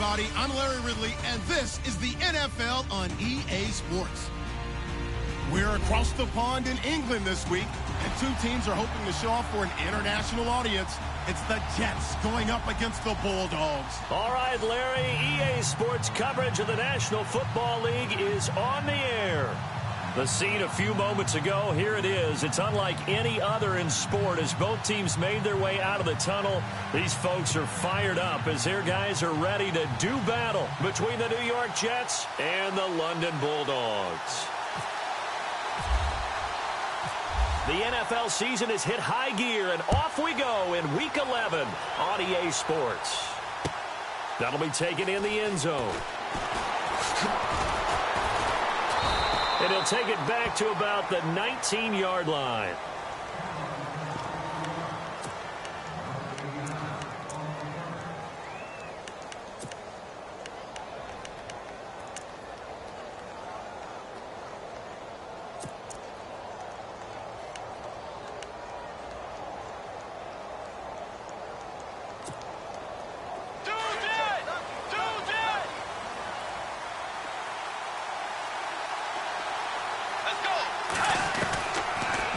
everybody. I'm Larry Ridley, and this is the NFL on EA Sports. We're across the pond in England this week, and two teams are hoping to show off for an international audience. It's the Jets going up against the Bulldogs. All right, Larry, EA Sports coverage of the National Football League is on the air. The scene a few moments ago, here it is. It's unlike any other in sport as both teams made their way out of the tunnel. These folks are fired up as their guys are ready to do battle between the New York Jets and the London Bulldogs. The NFL season has hit high gear, and off we go in Week 11 on EA Sports. That'll be taken in the end zone. And he'll take it back to about the 19-yard line.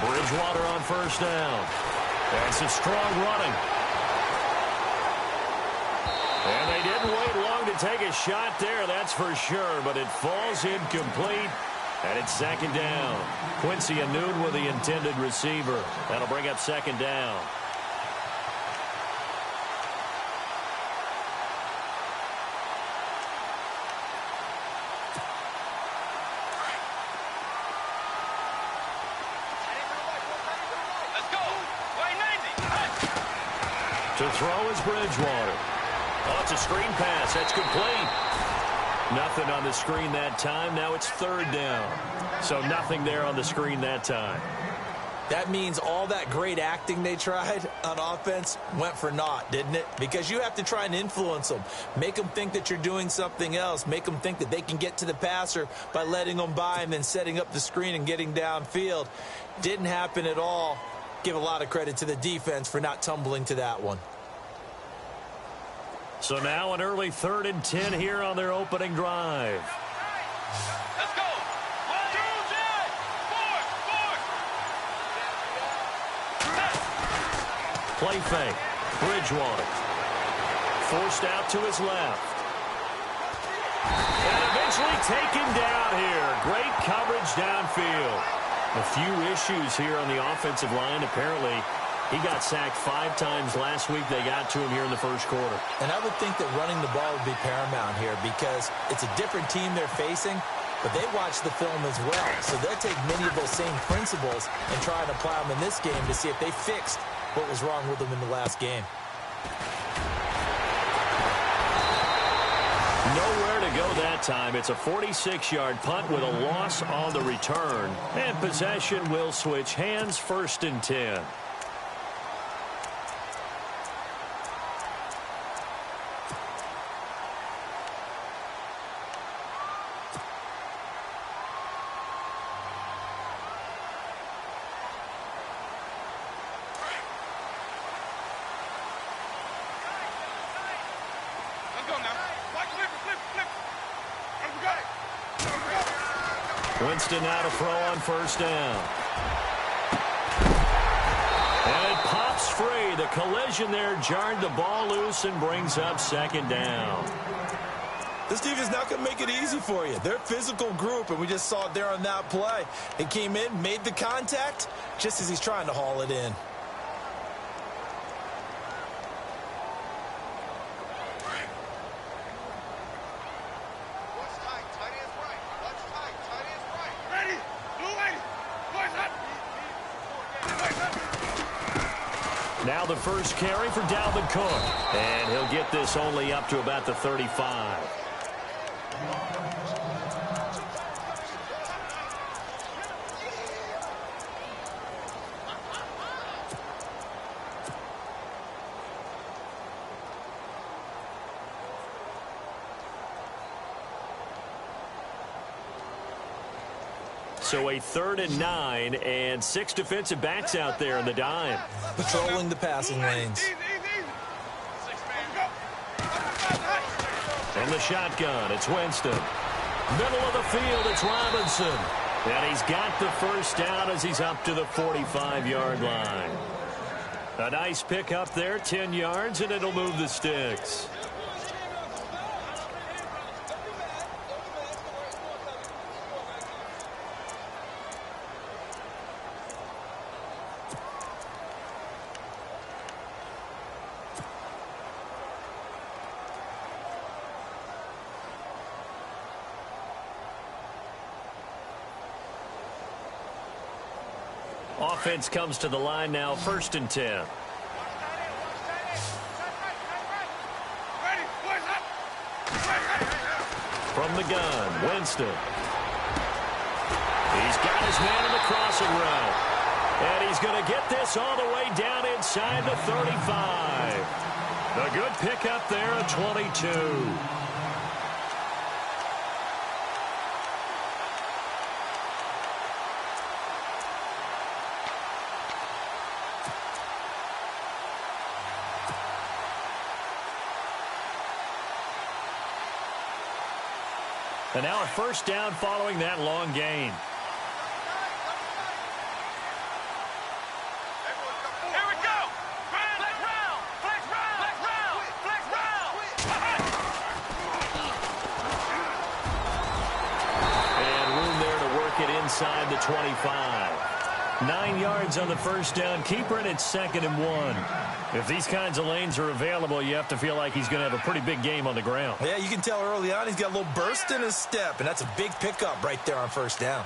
Bridgewater on first down. That's a strong running. And they didn't wait long to take a shot there, that's for sure, but it falls incomplete, and it's second down. Quincy Anoon with the intended receiver. That'll bring up second down. To throw is Bridgewater. Oh, it's a screen pass. That's complete. Nothing on the screen that time. Now it's third down. So nothing there on the screen that time. That means all that great acting they tried on offense went for naught, didn't it? Because you have to try and influence them. Make them think that you're doing something else. Make them think that they can get to the passer by letting them by and then setting up the screen and getting downfield. Didn't happen at all. Give a lot of credit to the defense for not tumbling to that one. So now an early 3rd and 10 here on their opening drive. Let's go. 1, 2, 3, 4. Play fake. Bridgewater. Forced out to his left. And eventually taken down here. Great coverage downfield. A few issues here on the offensive line. Apparently, he got sacked 5 times last week. They got to him here in the first quarter. And I would think that running the ball would be paramount here because it's a different team they're facing, but they watch the film as well. So they'll take many of those same principles and try and apply them in this game to see if they fixed what was wrong with them in the last game. Nowhere to go that time. It's a 46-yard punt with a loss on the return. And possession will switch hands, 1st and 10. Winston now to throw on first down. And it pops free. The collision there jarred the ball loose and brings up second down. This defense is not going to make it easy for you. They're a physical group, and we just saw it there on that play. It came in, made the contact, just as he's trying to haul it in. Now the first carry for Dalvin Cook. And he'll get this only up to about the 35. So a 3rd and 9 and 6 defensive backs out there in the dime. Patrolling the passing lanes. From the shotgun, it's Winston. Middle of the field, it's Robinson. And he's got the first down as he's up to the 45-yard line. A nice pick up there, 10 yards, and it'll move the sticks. Offense comes to the line now, 1st and 10. From the gun, Winston. He's got his man in the crossing route. And he's going to get this all the way down inside the 35. A good pickup there at 22. And now a first down following that long gain. Here we go. Flex round. Flex round. Flex round. Flex round. And room there to work it inside the 25. 9 yards on the first down. Keeper, and it's 2nd and 1. If these kinds of lanes are available, you have to feel like he's going to have a pretty big game on the ground. Yeah, you can tell early on he's got a little burst in his step, and that's a big pickup right there on first down.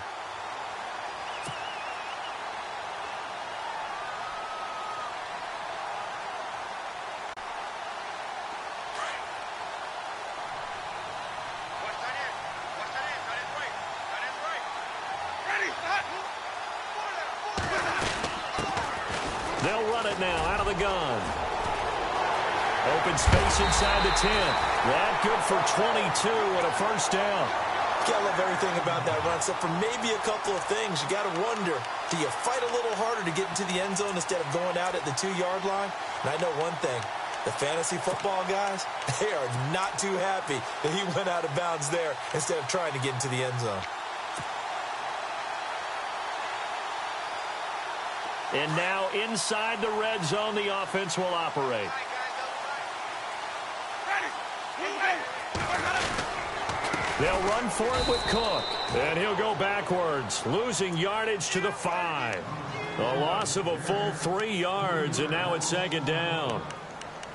They'll run it now out of the gun. Open space inside the 10. That good for 22 and a first down. You gotta love everything about that run, except for maybe a couple of things. You gotta wonder, do you fight a little harder to get into the end zone instead of going out at the 2-yard line? And I know one thing. The fantasy football guys, they are not too happy that he went out of bounds there instead of trying to get into the end zone. And now inside the red zone, the offense will operate. They'll run for it with Cook. And he'll go backwards, losing yardage to the 5. A loss of a full 3 yards, and now it's 2nd down.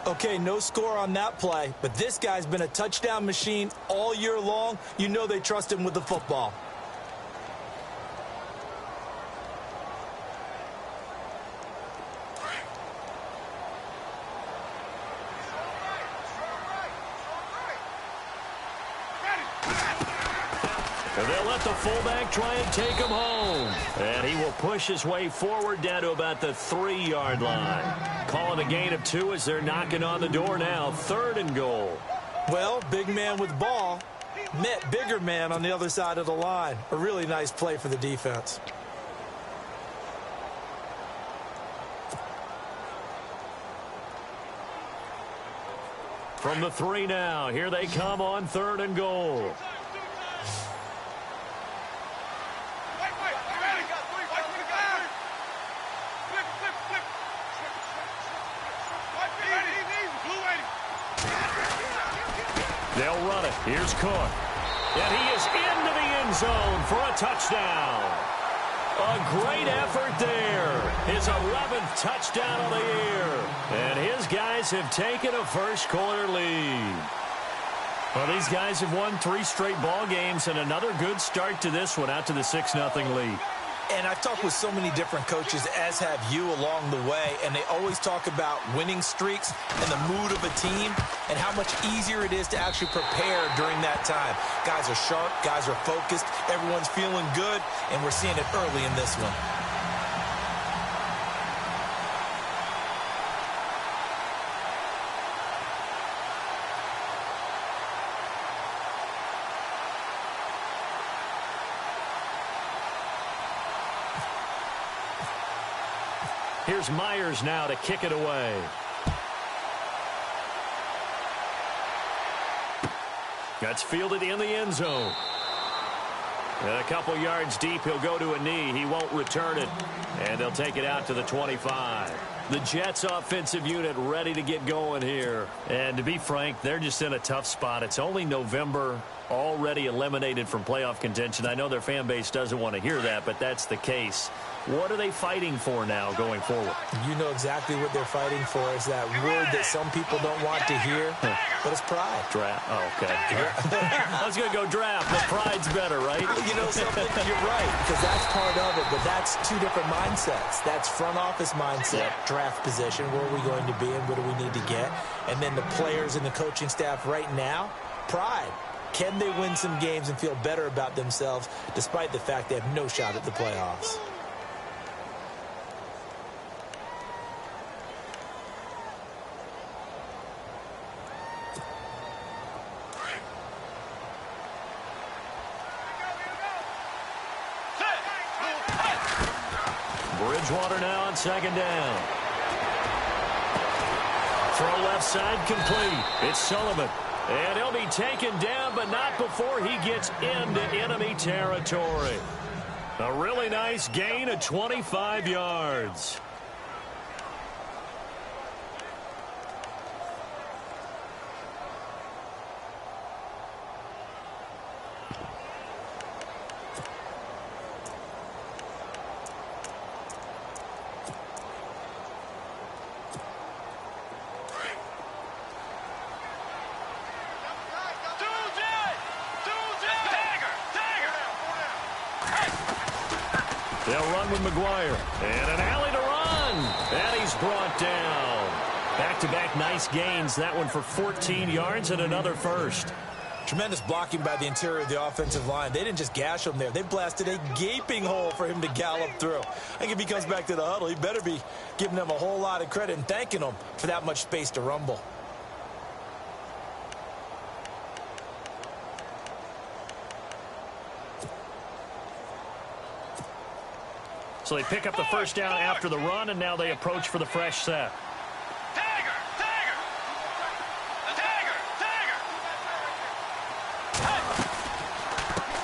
Okay, no score on that play, but this guy's been a touchdown machine all year long. You know they trust him with the football. And they'll let the fullback try and take him home. And he will push his way forward down to about the 3-yard line. Calling a gain of 2 as they're knocking on the door now. 3rd and goal. Well, big man with ball met bigger man on the other side of the line. A really nice play for the defense. From the 3 now. Here they come on 3rd and goal. They'll run it. Here's Cook. And he is into the end zone for a touchdown. A great effort there. His 11th touchdown of the year. And his guys have taken a first-quarter lead. Well, these guys have won 3 straight ball games and another good start to this one out to the 6-0 lead. And I've talked with so many different coaches, as have you along the way, and they always talk about winning streaks and the mood of a team and how much easier it is to actually prepare during that time. Guys are sharp, guys are focused, everyone's feeling good, and we're seeing it early in this one. Here's Myers now to kick it away. 2 2. That's fielded in the end zone. And a couple yards deep, he'll go to a knee. He won't return it. And they'll take it out to the 25. The Jets offensive unit ready to get going here. And to be frank, they're just in a tough spot. It's only November, already eliminated from playoff contention. I know their fan base doesn't want to hear that, but that's the case. What are they fighting for now going forward? You know exactly what they're fighting for. Is that word that some people don't want to hear, but it's pride. Draft. Oh, okay. I was going to go draft, but pride's better, right? You know something? You're right, because that's part of it, but that's two different mindsets. That's front office mindset, draft position, where are we going to be and what do we need to get? And then the players and the coaching staff right now, pride. Can they win some games and feel better about themselves despite the fact they have no shot at the playoffs? Bridgewater now on second down. Throw left side complete. It's Sullivan. And he'll be taken down, but not before he gets into enemy territory. A really nice gain of 25 yards. They'll run with McGuire. And an alley to run. And he's brought down. Back-to-back nice gains. That one for 14 yards and another first. Tremendous blocking by the interior of the offensive line. They didn't just gash him there. They blasted a gaping hole for him to gallop through. I think if he comes back to the huddle, he better be giving them a whole lot of credit and thanking them for that much space to rumble. So they pick up the first down after the run, and now they approach for the fresh set. Tiger! Tiger! Tiger! Tiger!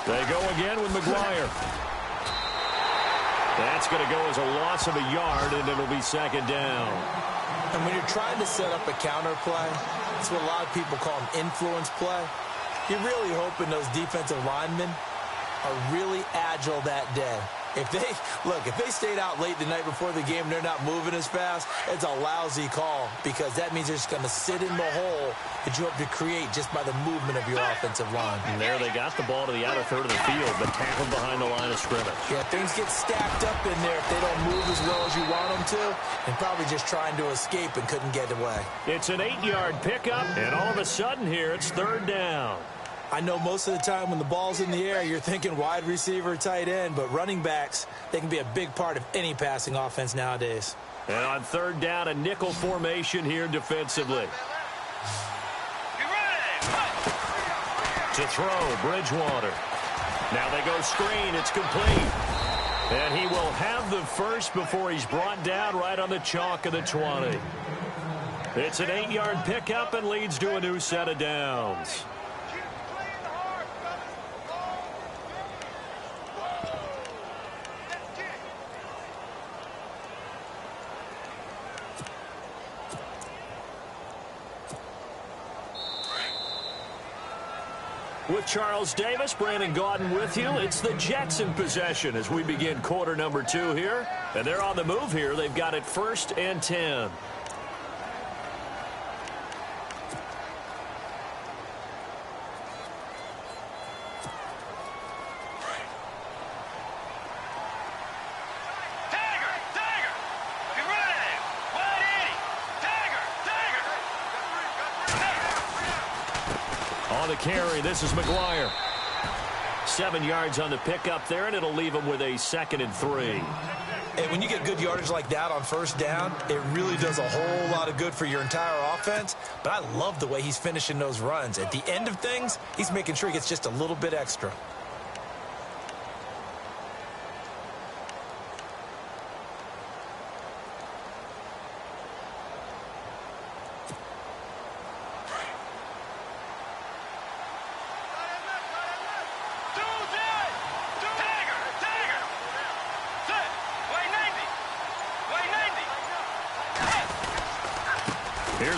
They go again with McGuire. That's going to go as a loss of a yard, and it'll be second down. And when you're trying to set up a counter play, it's what a lot of people call an influence play. You're really hoping those defensive linemen are really agile that day. If they stayed out late the night before the game and they're not moving as fast, it's a lousy call because that means they're just going to sit in the hole that you hope to create just by the movement of your offensive line. And there they got the ball to the outer third of the field, but tackled behind the line of scrimmage. Yeah, things get stacked up in there if they don't move as well as you want them to, and probably just trying to escape and couldn't get away. It's an 8-yard pickup, and all of a sudden here it's third down. I know most of the time when the ball's in the air, you're thinking wide receiver, tight end, but running backs, they can be a big part of any passing offense nowadays. And on third down, a nickel formation here defensively. To throw, Bridgewater. Now they go screen. It's complete. And he will have the first before he's brought down right on the chalk of the 20. It's an 8-yard pickup and leads to a new set of downs. With Charles Davis, Brandon Gaudin with you. It's the Jets in possession as we begin quarter number 2 here. And they're on the move here. They've got it 1st and 10. On the carry, this is McGuire. 7 yards on the pickup there, and it'll leave him with a 2nd and 3. And when you get good yardage like that on first down, it really does a whole lot of good for your entire offense. But I love the way he's finishing those runs. At the end of things, he's making sure he gets just a little bit extra.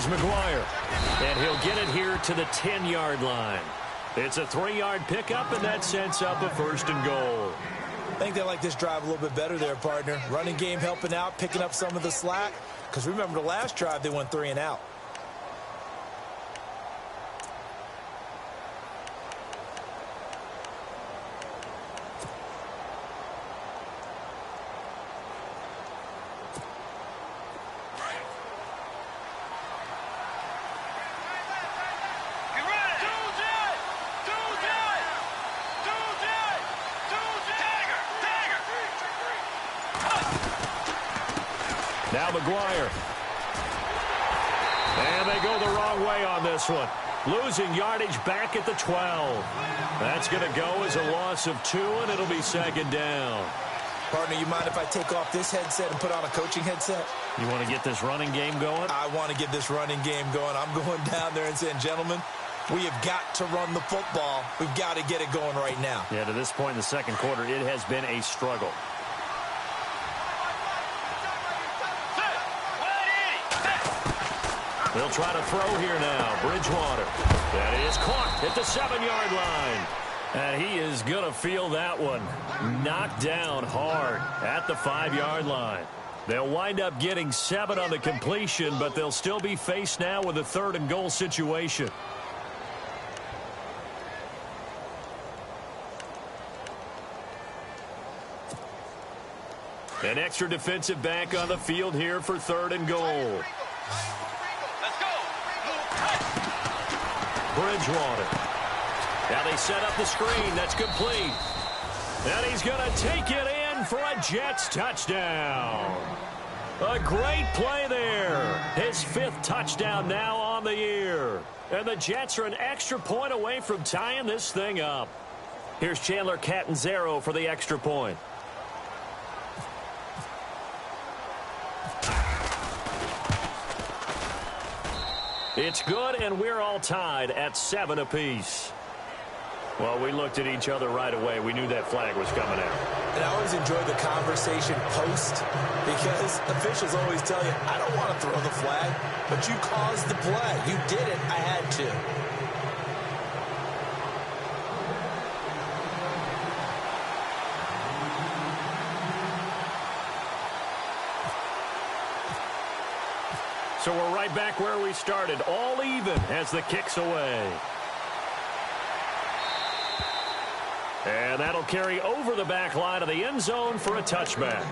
Here's McGuire. And he'll get it here to the 10-yard line. It's a 3-yard pickup, and that sets up a 1st and goal. I think they like this drive a little bit better there, partner. Running game helping out, picking up some of the slack. Because remember, the last drive, they went 3 and out. Now McGuire. And they go the wrong way on this one. Losing yardage back at the 12. That's going to go as a loss of 2, and it'll be 2nd down. Partner, you mind if I take off this headset and put on a coaching headset? You want to get this running game going? I want to get this running game going. I'm going down there and saying, gentlemen, we have got to run the football. We've got to get it going right now. Yeah, to this point in the second quarter, it has been a struggle. They'll try to throw here now. Bridgewater. That is caught at the 7-yard line. And he is going to feel that one. Knocked down hard at the 5-yard line. They'll wind up getting 7 on the completion, but they'll still be faced now with a 3rd and goal situation. An extra defensive back on the field here for 3rd and goal. Bridgewater. Now they set up the screen. That's complete. And he's going to take it in for a Jets touchdown. A great play there. His 5th touchdown now on the year. And the Jets are an extra point away from tying this thing up. Here's Chandler Catanzaro for the extra point. It's good, and we're all tied at 7 apiece. Well, we looked at each other right away. We knew that flag was coming out. And I always enjoy the conversation post because officials always tell you, I don't want to throw the flag, but you caused the play. You did it. I had to. So we're right back where we started, all even as the kick's away. And that'll carry over the back line of the end zone for a touchback.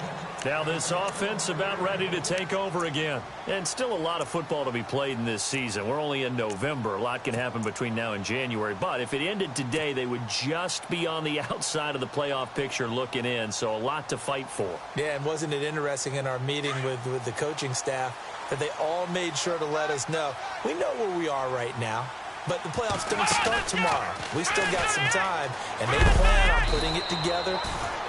Now this offense about ready to take over again. And still a lot of football to be played in this season. We're only in November. A lot can happen between now and January. But if it ended today, they would just be on the outside of the playoff picture looking in. So a lot to fight for. Yeah, and wasn't it interesting in our meeting with the coaching staff that they all made sure to let us know, we know where we are right now, but the playoffs don't start tomorrow. We still got some time, and they plan on putting it together,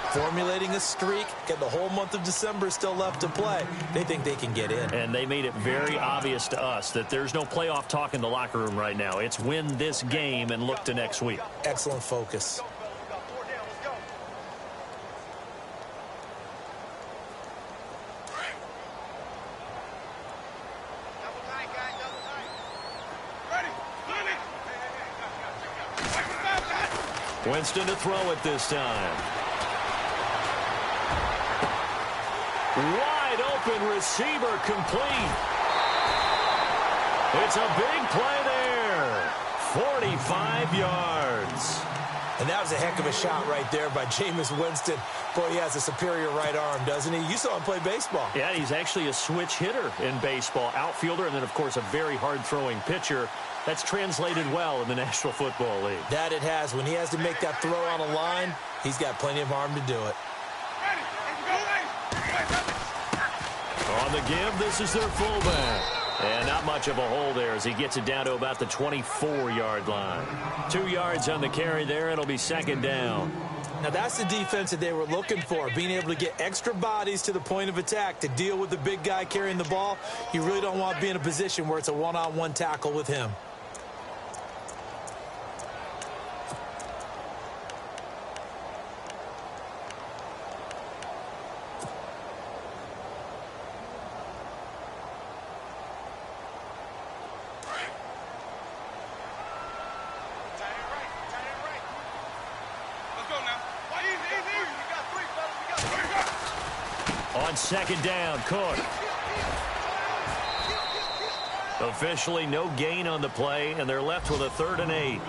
formulating a streak, get the whole month of December still left to play. They think they can get in. And they made it very obvious to us that there's no playoff talk in the locker room right now. It's win this game and look to next week. Excellent focus. Winston to throw it this time. Wide open receiver complete. It's a big play there. 45 yards. And that was a heck of a shot right there by Jameis Winston. Boy, he has a superior right arm, doesn't he? You saw him play baseball. Yeah, he's actually a switch hitter in baseball. Outfielder and then, of course, a very hard-throwing pitcher. That's translated well in the National Football League. That it has. When he has to make that throw on a line, he's got plenty of arm to do it. On the give, this is their fullback. And not much of a hole there as he gets it down to about the 24-yard line. 2 yards on the carry there. It'll be 2nd down. Now, that's the defense that they were looking for, being able to get extra bodies to the point of attack to deal with the big guy carrying the ball. You really don't want to be in a position where it's a one-on-one tackle with him. On second down, Cook. Officially no gain on the play, and they're left with a 3rd and 8.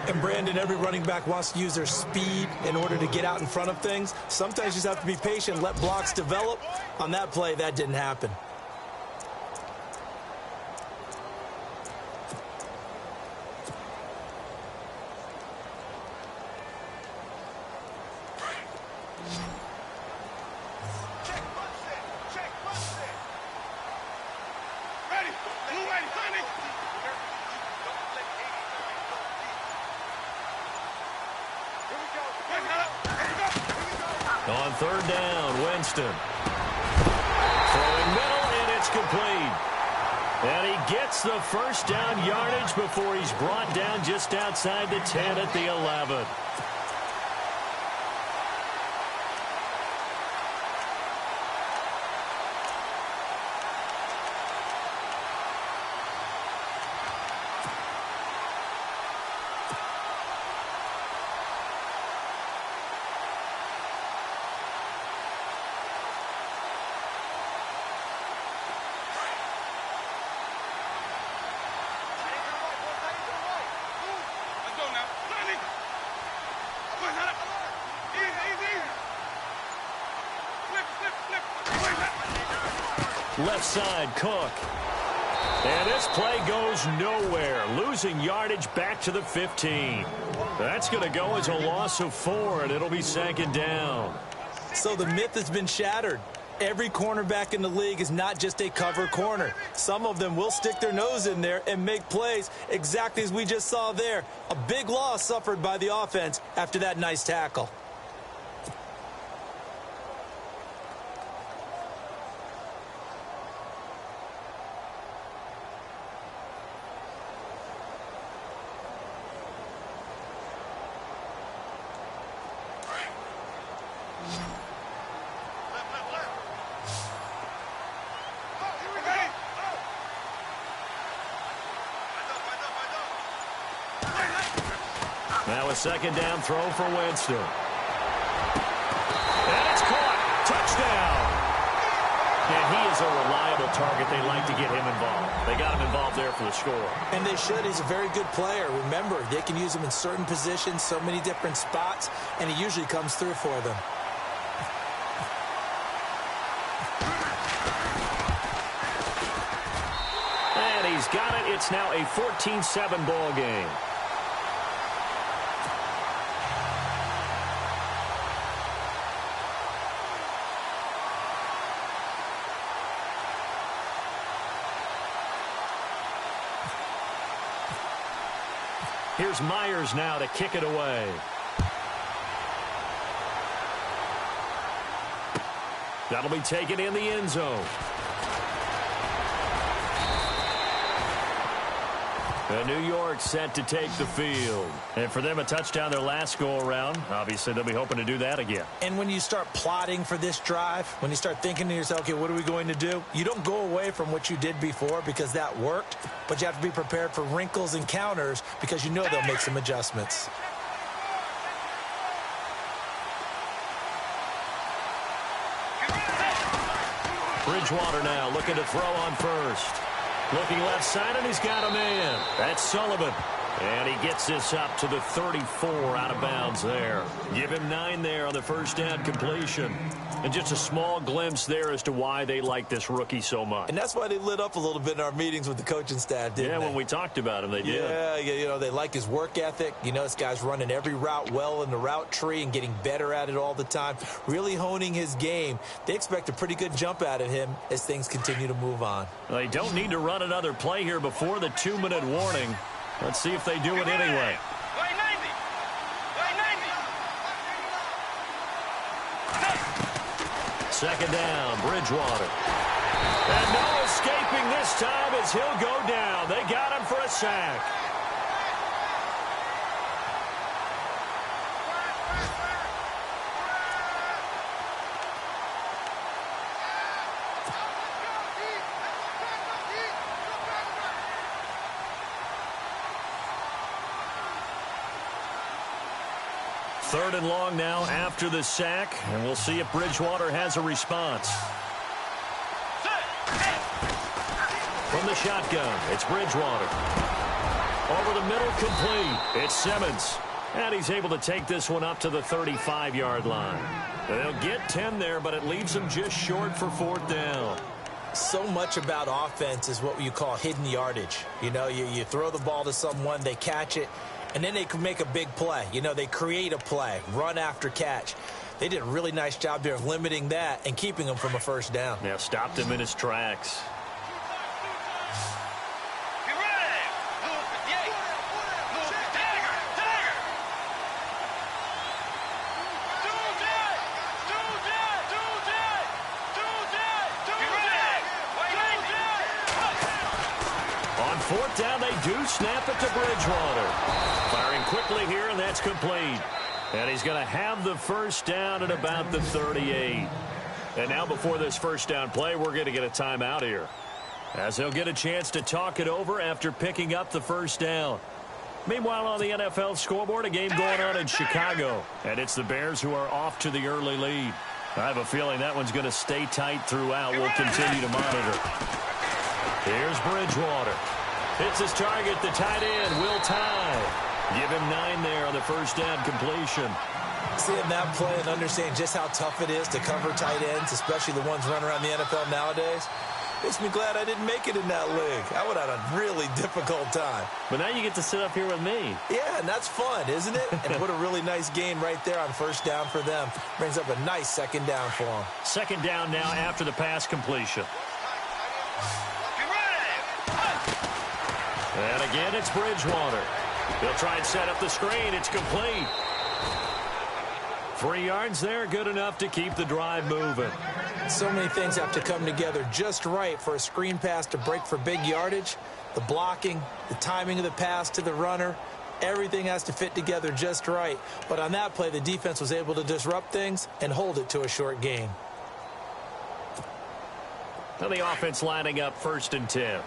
And, Brandon, every running back wants to use their speed in order to get out in front of things. Sometimes you just have to be patient, let blocks develop. On that play, that didn't happen. On 3rd down, Winston. Throwing middle, and it's complete. And he gets the 1st down yardage before he's brought down just outside the 10 at the 11. Left side, Cook. And this play goes nowhere, losing yardage back to the 15. That's going to go as a loss of 4, and it'll be 2nd down. So the myth has been shattered. Every cornerback in the league is not just a cover corner. Some of them will stick their nose in there and make plays exactly as we just saw there. A big loss suffered by the offense after that nice tackle. Now a 2nd down throw for Winston. And it's caught. Touchdown. And he is a reliable target. They like to get him involved. They got him involved there for the score. And they should. He's a very good player. Remember, they can use him in certain positions, so many different spots, and he usually comes through for them. And he's got it. It's now a 14-7 ball game. Here's Myers now to kick it away. That'll be taken in the end zone. And New York set to take the field. And for them, a touchdown their last go-around. Obviously, they'll be hoping to do that again. And when you start plotting for this drive, when you start thinking to yourself, okay, what are we going to do? You don't go away from what you did before because that worked, but you have to be prepared for wrinkles and counters because you know they'll make some adjustments. Bridgewater now looking to throw on first. Looking left side, and he's got a man. That's Sullivan. And he gets this up to the 34 out of bounds there. Give him 9 there on the 1st down completion. And just a small glimpse there as to why they like this rookie so much. And that's why they lit up a little bit in our meetings with the coaching staff, didn't they? Yeah, when we talked about him, they did. Yeah, you know, they like his work ethic. You know, this guy's running every route well in the route tree and getting better at it all the time, really honing his game. They expect a pretty good jump out of him as things continue to move on. They don't need to run another play here before the 2-minute warning. Let's see if they do it anyway. Play 90. Play 90. 2nd down, Bridgewater. And no escaping this time as he'll go down. They got him for a sack. 3rd and long now after the sack, and we'll see if Bridgewater has a response. From the shotgun, it's Bridgewater. Over the middle, complete. It's Simmons. And he's able to take this one up to the 35-yard line. They'll get 10 there, but it leaves them just short for 4th down. So much about offense is what you call hidden yardage. You know, you throw the ball to someone, they catch it, and then they can make a big play. You know, they create a play, run after catch. They did a really nice job there of limiting that and keeping him from a 1st down. Yeah, stopped him in his tracks. On 4th down, they do snap it to Bridgewater. Firing quickly here, and that's complete. And he's going to have the 1st down at about the 38. And now before this 1st down play, we're going to get a timeout here, as they'll get a chance to talk it over after picking up the 1st down. Meanwhile, on the NFL scoreboard, a game going on in Chicago, and it's the Bears who are off to the early lead. I have a feeling that one's going to stay tight throughout. We'll continue to monitor. Here's Bridgewater. Hits his target, the tight end, Will Tye. Give him 9 there on the 1st down completion. Seeing that play and understanding just how tough it is to cover tight ends, especially the ones running around the NFL nowadays, makes me glad I didn't make it in that league. I would have had a really difficult time. But now you get to sit up here with me. Yeah, and that's fun, isn't it? And what a really nice gain right there on 1st down for them. Brings up a nice 2nd down for them. 2nd down now after the pass completion. And again, it's Bridgewater. He'll try and set up the screen. It's complete. 3 yards there, good enough to keep the drive moving. So many things have to come together just right for a screen pass to break for big yardage. The blocking, the timing of the pass to the runner, everything has to fit together just right. But on that play, the defense was able to disrupt things and hold it to a short gain. Now the offense lining up 1st and 10.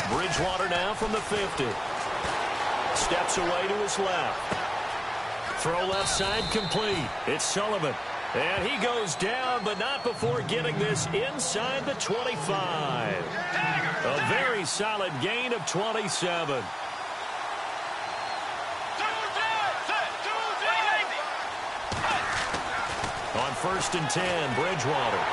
Bridgewater now from the 50. Steps away to his left. Throw left side complete. It's Sullivan. And he goes down, but not before getting this inside the 25. A very solid gain of 27. On 1st and 10, Bridgewater.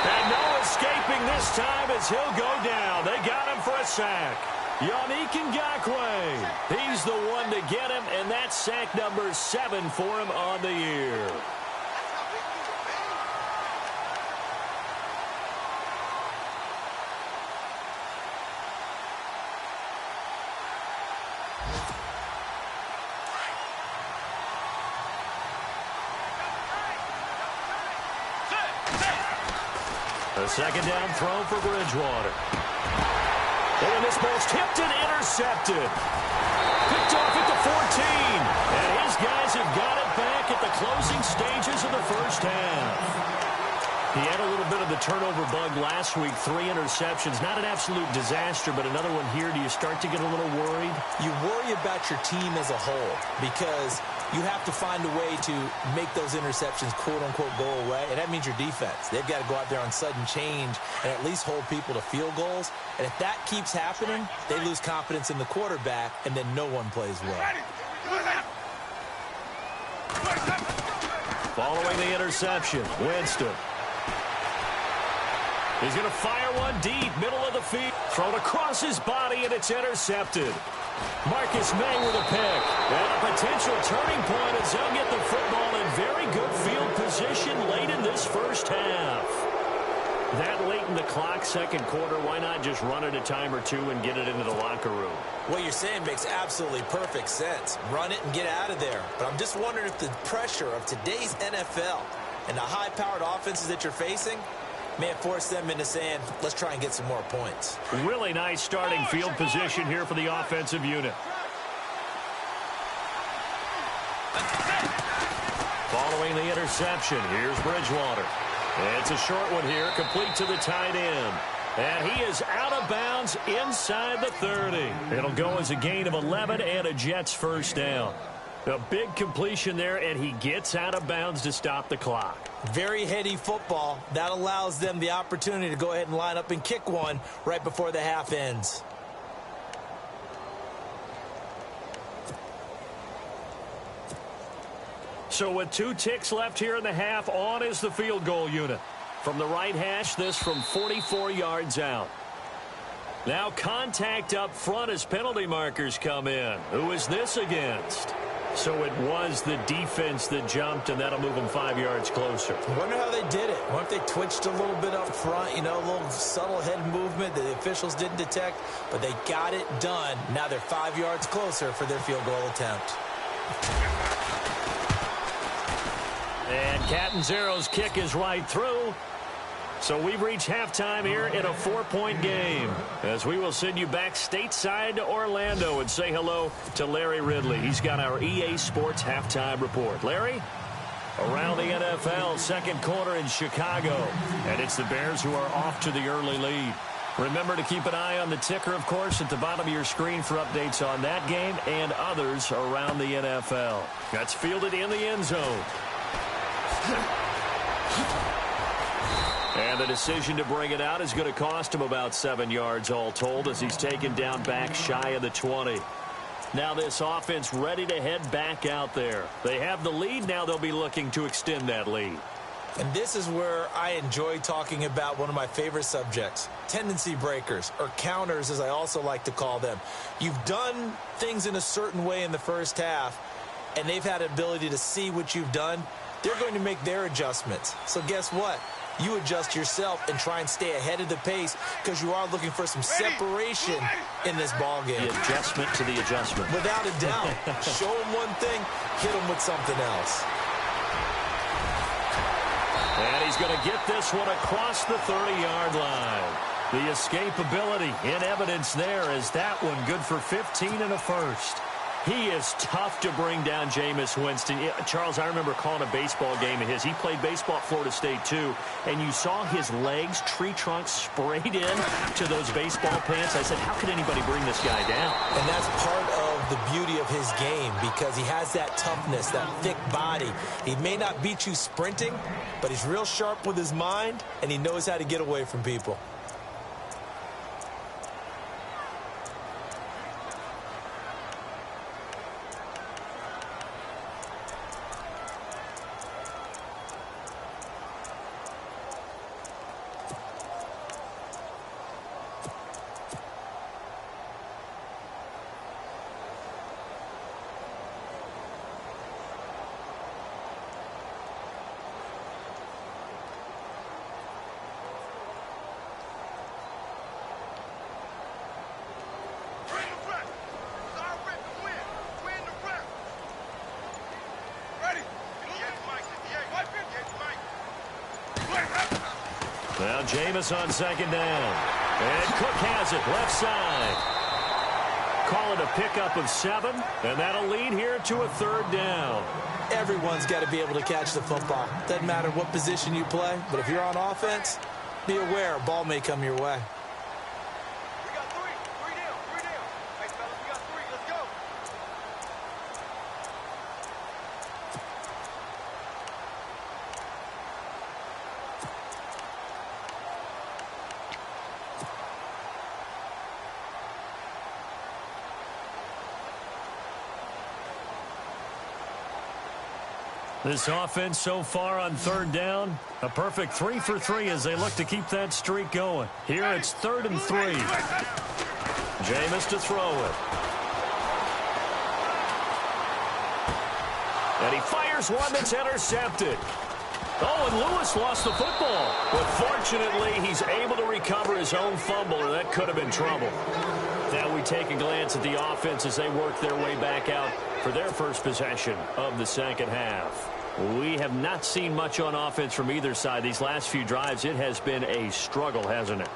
And no escaping this time as he'll go down. They got him for a sack. Yannick Ngakoue. He's the one to get him, and that's sack number 7 for him on the year. A 2nd down throw for Bridgewater. And this ball's tipped and intercepted. Picked off at the 14. And his guys have got it back at the closing stages of the 1st half. He had a little bit of the turnover bug last week. 3 interceptions. Not an absolute disaster, but another one here. Do you start to get a little worried? You worry about your team as a whole because you have to find a way to make those interceptions, quote-unquote, go away, and that means your defense. They've got to go out there on sudden change and at least hold people to field goals. And if that keeps happening, they lose confidence in the quarterback, and then no one plays well. Following the interception, Winston. He's going to fire one deep, middle of the field. Thrown across his body, and it's intercepted. Marcus May with a pick. And a potential turning point as they'll get the football in very good field position late in this 1st half. That late in the clock, 2nd quarter, why not just run it a time or two and get it into the locker room? What you're saying makes absolutely perfect sense. Run it and get out of there. But I'm just wondering if the pressure of today's NFL and the high-powered offenses that you're facing may have forced them into saying, let's try and get some more points. Really nice starting field position here for the offensive unit. Following the interception, here's Bridgewater. It's a short one here, complete to the tight end. And he is out of bounds inside the 30. It'll go as a gain of 11 and a Jets first down. A big completion there, and he gets out of bounds to stop the clock. Very heady football. That allows them the opportunity to go ahead and line up and kick one right before the half ends. So with 2 ticks left here in the half, on is the field goal unit. From the right hash, this from 44 yards out. Now contact up front as penalty markers come in. Who is this against? So it was the defense that jumped, and that'll move them 5 yards closer. I wonder how they did it. I wonder if they twitched a little bit up front, you know, a little subtle head movement that the officials didn't detect, but they got it done. Now they're 5 yards closer for their field goal attempt. And Catanzaro's kick is right through. So we've reached halftime here in a 4-point game, as we will send you back stateside to Orlando and say hello to Larry Ridley. He's got our EA Sports halftime report. Larry? Around the NFL, second quarter in Chicago, and it's the Bears who are off to the early lead. Remember to keep an eye on the ticker, of course, at the bottom of your screen for updates on that game and others around the NFL. That's fielded in the end zone. And the decision to bring it out is going to cost him about 7 yards all told, as he's taken down back shy of the 20. Now this offense ready to head back out there. They have the lead. Now they'll be looking to extend that lead. And this is where I enjoy talking about one of my favorite subjects, tendency breakers, or counters as I also like to call them. You've done things in a certain way in the first half, and they've had an ability to see what you've done. They're going to make their adjustments. So guess what? You adjust yourself and try and stay ahead of the pace, because you are looking for some separation in this ball game. The adjustment to the adjustment. Without a doubt. Show them one thing, hit them with something else. And he's going to get this one across the 30-yard line. The escapability in evidence there, as that one good for 15 and a first. He is tough to bring down Jameis Winston. Charles, I remember calling a baseball game of his. He played baseball at Florida State, too, and you saw his legs, tree trunks sprayed in to those baseball pants. I said, how could anybody bring this guy down? And that's part of the beauty of his game, because he has that toughness, that thick body. He may not beat you sprinting, but he's real sharp with his mind, and he knows how to get away from people. Now Jameis on second down. And Cook has it left side. Call it a pickup of 7, and that'll lead here to a third down. Everyone's got to be able to catch the football. Doesn't matter what position you play, but if you're on offense, be aware a ball may come your way. We got three down. Hey, fellas, we got 3. Let's go. This offense so far on third down, a perfect 3 for 3 as they look to keep that streak going. Here it's 3rd and 3. Jameis to throw it. And he fires one that's intercepted. Oh, and Lewis lost the football. But fortunately, he's able to recover his own fumble, or that could have been trouble. Now we take a glance at the offense as they work their way back out for their first possession of the second half. We have not seen much on offense from either side. These last few drives, it has been a struggle, hasn't it?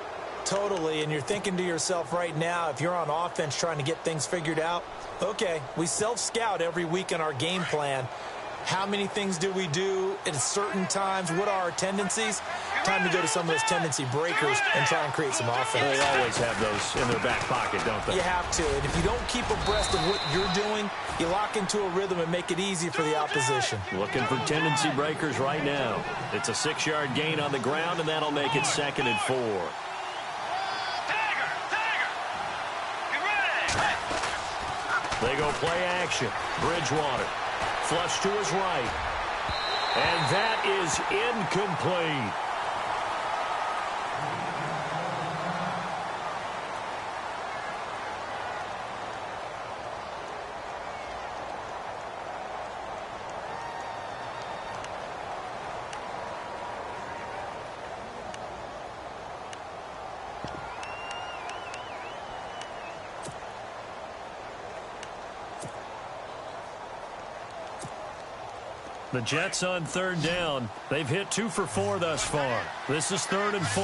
Totally, and you're thinking to yourself right now, if you're on offense trying to get things figured out, okay, we self-scout every week in our game plan. How many things do we do at certain times? What are our tendencies? Time to go to some of those tendency breakers and try and create some offense. They always have those in their back pocket, don't they? You have to. And if you don't keep abreast of what you're doing, you lock into a rhythm and make it easy for the opposition. Looking for tendency breakers right now. It's a 6-yard gain on the ground, and that'll make it 2nd and 4. They go play action. Bridgewater. Flush to his right. And that is incomplete. The Jets on 3rd down. They've hit 2 for 4 thus far. This is 3rd and 4.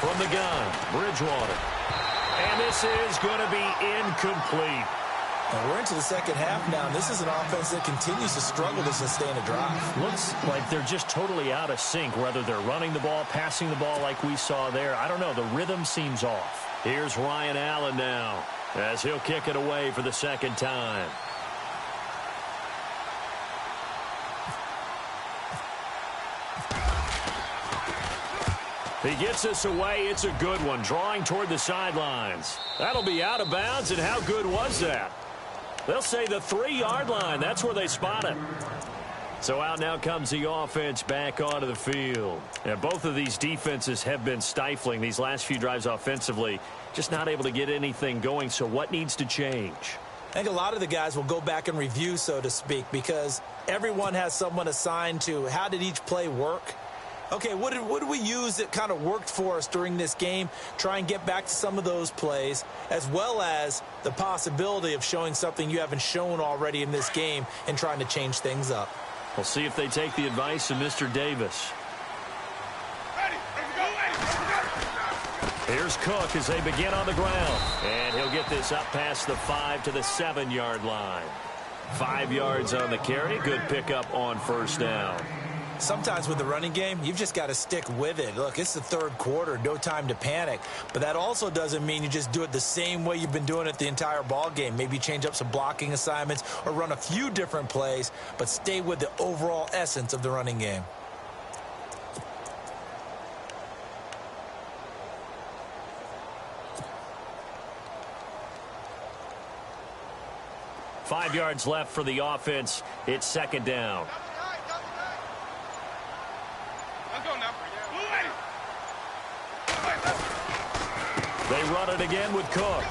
From the gun, Bridgewater. And this is going to be incomplete. And we're into the second half now, and this is an offense that continues to struggle to sustain a drive. Looks like they're just totally out of sync, whether they're running the ball, passing the ball like we saw there. I don't know. The rhythm seems off. Here's Ryan Allen now, as he'll kick it away for the 2nd time. He gets this away. It's a good one, drawing toward the sidelines. That'll be out of bounds, and how good was that? They'll say the 3-yard line. That's where they spot it. So out now comes the offense back onto the field. And both of these defenses have been stifling these last few drives offensively. Just not able to get anything going. So what needs to change? I think a lot of the guys will go back and review, so to speak, because everyone has someone assigned to how did each play work. Okay, what did we use that kind of worked for us during this game? Try and get back to some of those plays, as well as the possibility of showing something you haven't shown already in this game and trying to change things up. We'll see if they take the advice of Mr. Davis. Here's Cook as they begin on the ground. And he'll get this up past the 5 to the 7-yard line. 5 yards on the carry. Good pickup on 1st down. Sometimes with the running game, you've just got to stick with it. Look, it's the 3rd quarter, no time to panic. But that also doesn't mean you just do it the same way you've been doing it the entire ball game. Maybe change up some blocking assignments or run a few different plays, but stay with the overall essence of the running game. Five yards left for the offense. It's 2nd down. They run it again with Cook.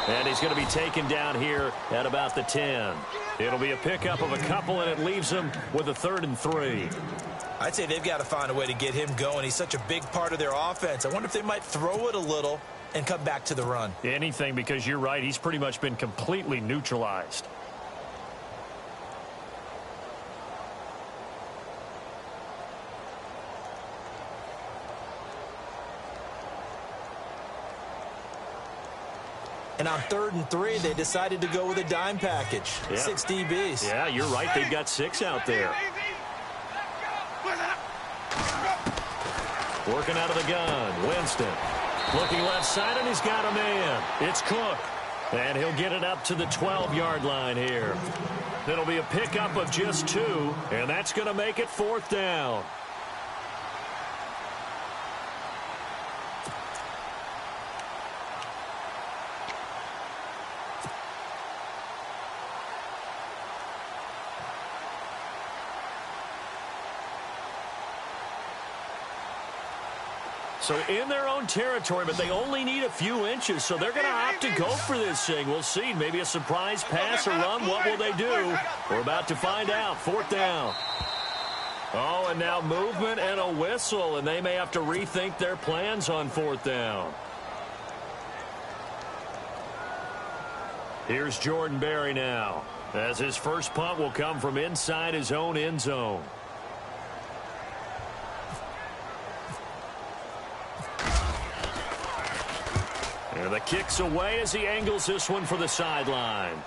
And he's going to be taken down here at about the 10. It'll be a pickup of a couple, and it leaves them with a 3rd and 3. I'd say they've got to find a way to get him going. He's such a big part of their offense. I wonder if they might throw it a little and come back to the run. Anything, because you're right. He's pretty much been completely neutralized. And on 3rd and 3, they decided to go with a dime package. Yeah. 6 DBs. Yeah, you're right. They've got 6 out there. Working out of the gun. Winston. Looking left side, and he's got a man. It's Cook. And he'll get it up to the 12-yard line here. It'll be a pickup of just 2, and that's going to make it 4th down. So in their own territory, but they only need a few inches, so they're going to opt to go for this thing. We'll see. Maybe a surprise pass or run. What will they do? We're about to find out. 4th down. Oh, and now movement and a whistle, and they may have to rethink their plans on 4th down. Here's Jordan Berry now, as his first punt will come from inside his own end zone. And the kick's away as he angles this one for the sideline.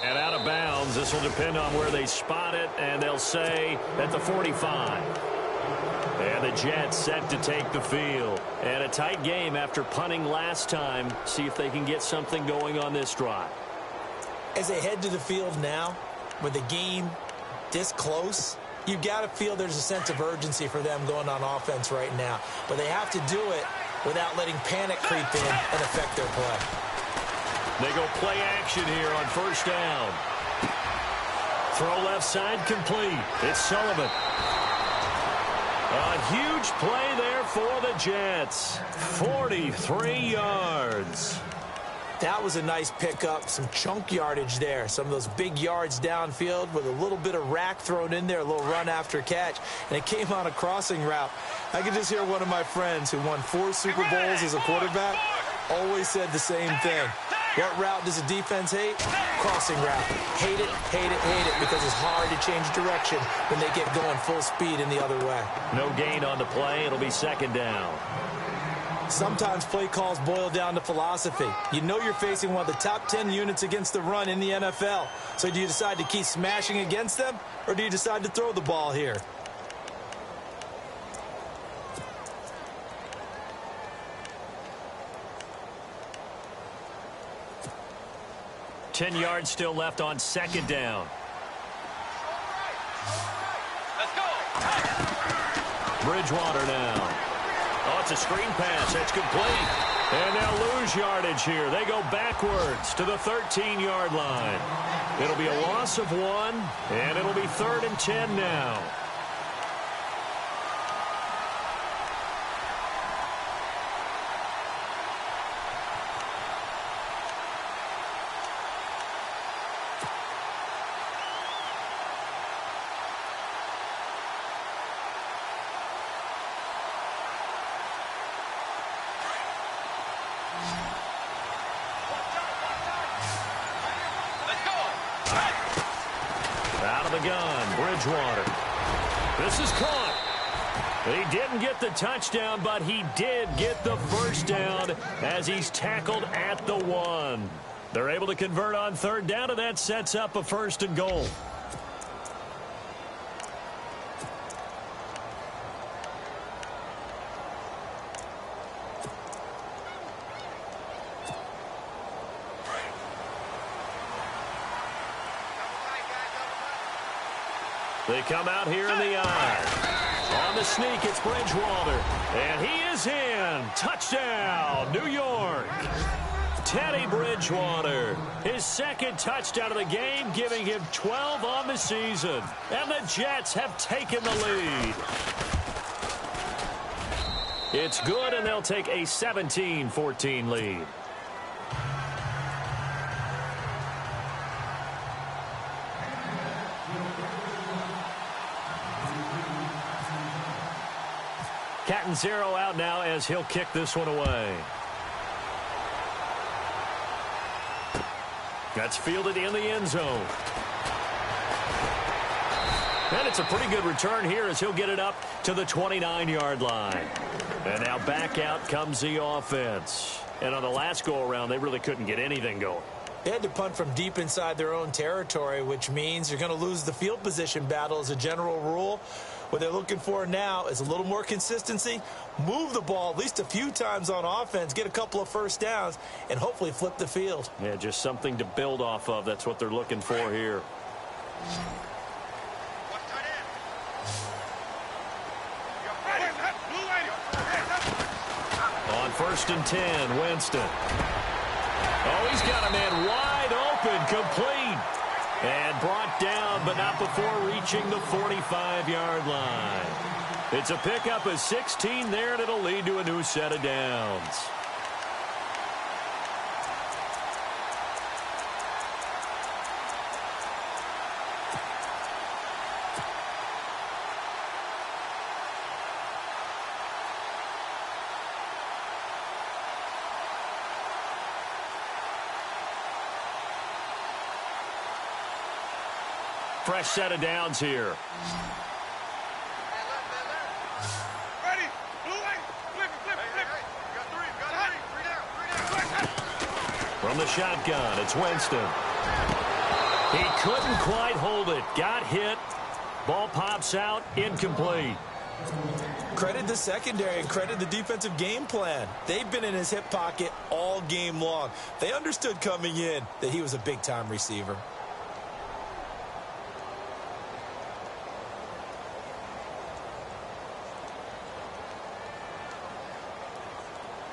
And out of bounds. This will depend on where they spot it, and they'll say at the 45. And the Jets set to take the field. And a tight game after punting last time. See if they can get something going on this drive. As they head to the field now, with the game this close, you've got to feel there's a sense of urgency for them going on offense right now. But they have to do it without letting panic creep in and affect their play. They go play action here on first down. Throw left side complete. It's Sullivan. A huge play there for the Jets. 43 yards. That was a nice pickup, some chunk yardage there. Some of those big yards downfield with a little bit of rack thrown in there, a little run after catch. And it came on a crossing route. I could just hear one of my friends who won 4 Super Bowls as a quarterback always said the same thing. What route does a defense hate? Crossing route. Hate it, hate it, hate it, because it's hard to change direction when they get going full speed in the other way. No gain on the play. It'll be second down. Sometimes play calls boil down to philosophy. You know you're facing one of the top 10 units against the run in the NFL. So do you decide to keep smashing against them, or do you decide to throw the ball here? Ten yards still left on second down. Let's go. Bridgewater now. Oh, it's a screen pass. That's complete. And they'll lose yardage here. They go backwards to the 13-yard line. It'll be a loss of 1, and it'll be 3rd and 10 now. Gun, Bridgewater. This is caught. He didn't get the touchdown, but he did get the first down as he's tackled at the 1. They're able to convert on third down, and that sets up a 1st and goal. They come out here in the eye. On the sneak, it's Bridgewater. And he is in. Touchdown, New York. Teddy Bridgewater. His 2nd touchdown of the game, giving him 12 on the season. And the Jets have taken the lead. It's good, and they'll take a 17-14 lead. Catanzaro out now as he'll kick this one away. That's fielded in the end zone. And it's a pretty good return here as he'll get it up to the 29-yard line. And now back out comes the offense. And on the last go-around, they really couldn't get anything going. They had to punt from deep inside their own territory, which means you're going to lose the field position battle as a general rule. What they're looking for now is a little more consistency, move the ball at least a few times on offense, get a couple of first downs, and hopefully flip the field. Yeah, just something to build off of. That's what they're looking for here. On 1st and 10, Winston. Oh, he's got a man wide open, complete. And brought down, but not before reaching the 45-yard line. It's a pickup of 16 there, and it'll lead to a new set of downs. Fresh set of downs here. Ready? Blue light. Flip it, flip it, flip it. Got 3 down. From the shotgun, it's Winston. He couldn't quite hold it. Got hit. Ball pops out, incomplete. Credit the secondary and credit the defensive game plan. They've been in his hip pocket all game long. They understood coming in that he was a big-time receiver.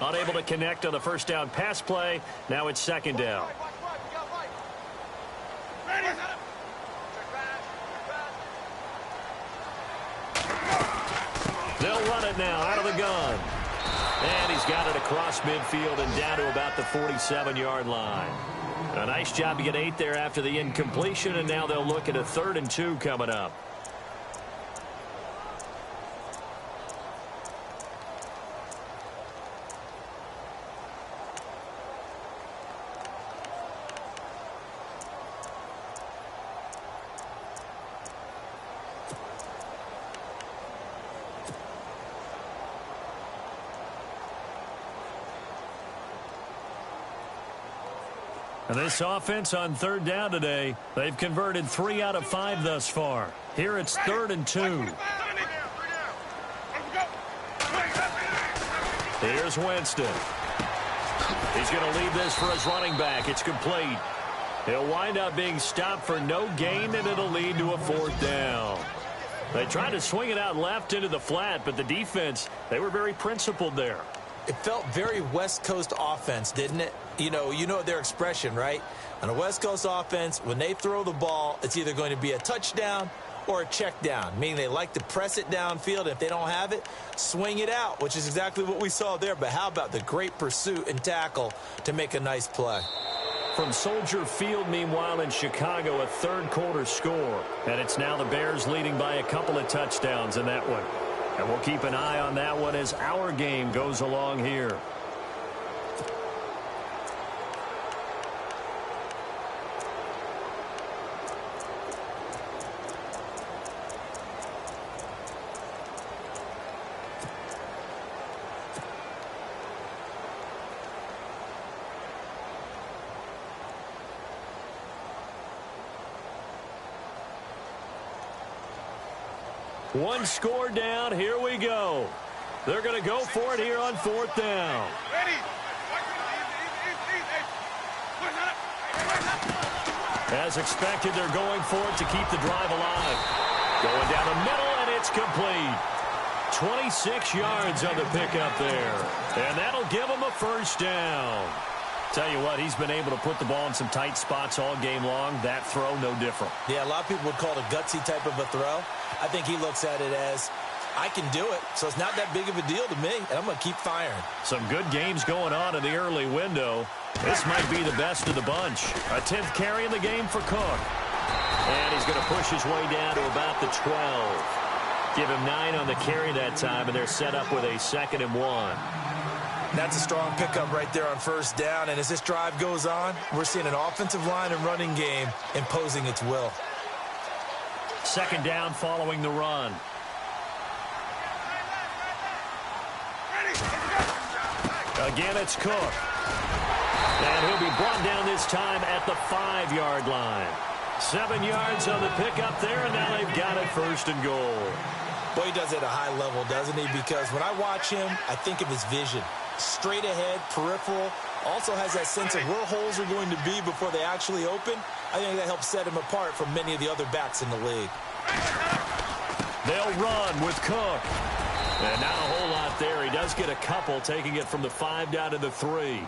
Unable to connect on the first down pass play. Now it's second down. They'll run it now out of the gun. And he's got it across midfield and down to about the 47-yard line. A nice job to get 8 there after the incompletion, and now they'll look at a 3rd and 2 coming up. And this offense on 3rd down today, they've converted 3 out of 5 thus far. Here it's 3rd and 2. Here's Winston. He's going to leave this for his running back. It's complete. He'll wind up being stopped for no gain, and it'll lead to a 4th down. They tried to swing it out left into the flat, but the defense, they were very principled there. It felt very West Coast offense, didn't it? You know their expression, right? On a West Coast offense, when they throw the ball, it's either going to be a touchdown or a check down, meaning they like to press it downfield. If they don't have it, swing it out, which is exactly what we saw there. But how about the great pursuit and tackle to make a nice play? From Soldier Field, meanwhile, in Chicago, a 3rd quarter score. And it's now the Bears leading by a couple of touchdowns in that one. And we'll keep an eye on that one as our game goes along here. One score down. Here we go. They're going to go for it here on 4th down. As expected, they're going for it to keep the drive alive. Going down the middle, and it's complete. 26 yards on the pickup there. And that'll give them a 1st down. Tell you what, he's been able to put the ball in some tight spots all game long. That throw, no different. Yeah, a lot of people would call it a gutsy type of a throw. I think he looks at it as, I can do it, so it's not that big of a deal to me, and I'm going to keep firing. Some good games going on in the early window. This might be the best of the bunch. A 10th carry in the game for Cook. And he's going to push his way down to about the 12. Give him 9 on the carry that time, and they're set up with a 2nd and 1. That's a strong pickup right there on 1st down, and as this drive goes on, we're seeing an offensive line and running game imposing its will. 2nd down following the run. Again, it's Cook. And he'll be brought down this time at the 5-yard line. 7 yards on the pickup there, and now they've got it 1st and goal. Boy, he does it at a high level, doesn't he? Because when I watch him, I think of his vision. Straight ahead, peripheral. Also has that sense of where holes are going to be before they actually open. I think that helps set him apart from many of the other backs in the league. They'll run with Cook. And not a whole lot there. He does get a couple, taking it from the 5 down to the 3.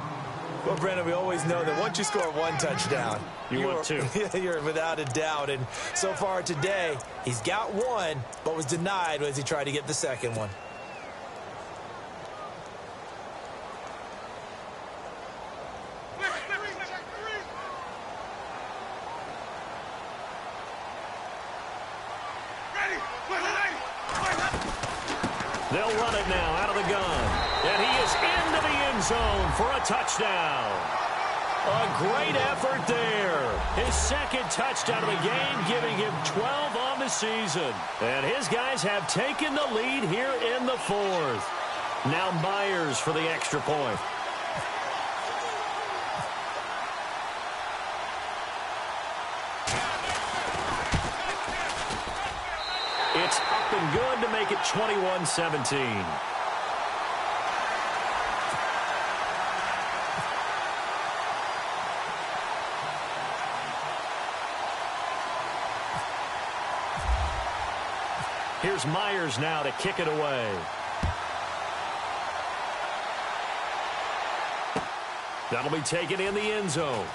Well, Brandon, we always know that once you score 1 touchdown, you want 2. You're without a doubt. And so far today, he's got 1, but was denied as he tried to get the 2nd one. They'll run it now out of the gun. And he is into the end zone for a touchdown. A great effort there. His 2nd touchdown of the game, giving him 12 on the season. And his guys have taken the lead here in the 4th. Now Myers for the extra point. It's up and good to make it 21-17. Here's Myers now to kick it away. That'll be taken in the end zone.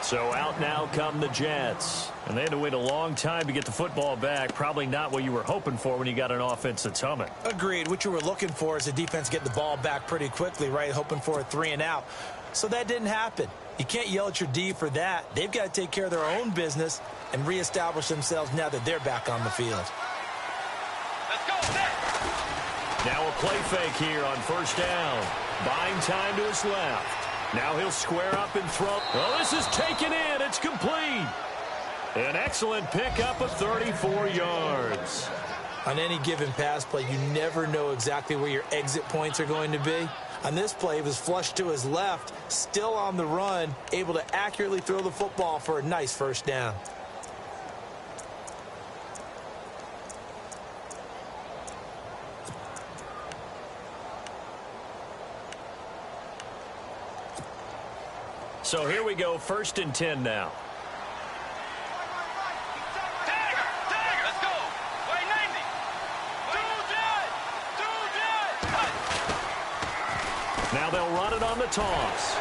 So out now come the Jets. And they had to wait a long time to get the football back. Probably not what you were hoping for when you got an offense that's humming. Agreed. What you were looking for is the defense getting the ball back pretty quickly, right? Hoping for a 3-and-out. So that didn't happen. You can't yell at your D for that. They've got to take care of their own business and reestablish themselves now that they're back on the field. Let's go, set. Now a play fake here on first down. Buying time to his left. Now he'll square up and throw. Oh, this is taken in. It's complete. An excellent pickup of 34 yards. On any given pass play, you never know exactly where your exit points are going to be. On this play, it was flushed to his left, still on the run, able to accurately throw the football for a nice first down. So here we go, 1st and 10 now. Tag, let's go. Way 90. Now they'll run it on the toss.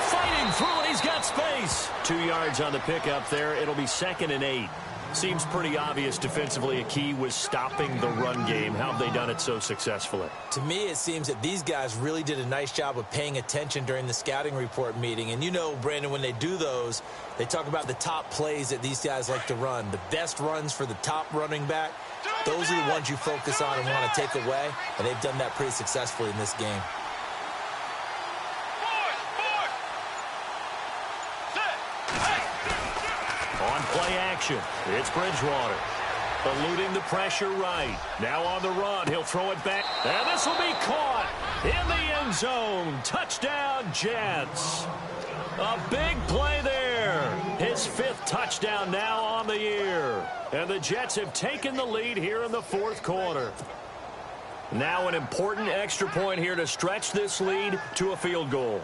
Fighting through, and he's got space. 2 yards on the pickup there. It'll be 2nd and 8. Seems pretty obvious defensively a key was stopping the run game. How have they done it so successfully? To me, it seems that these guys really did a nice job of paying attention during the scouting report meeting. And you know, Brandon, when they do those, they talk about the top plays that these guys like to run. The best runs for the top running back, those are the ones you focus on and want to take away. And they've done that pretty successfully in this game. On play action, it's Bridgewater. Eluding the pressure right. Now on the run, he'll throw it back. And this will be caught in the end zone. Touchdown, Jets. A big play there. His 5th touchdown now on the year. And the Jets have taken the lead here in the 4th quarter. Now an important extra point here to stretch this lead to a field goal.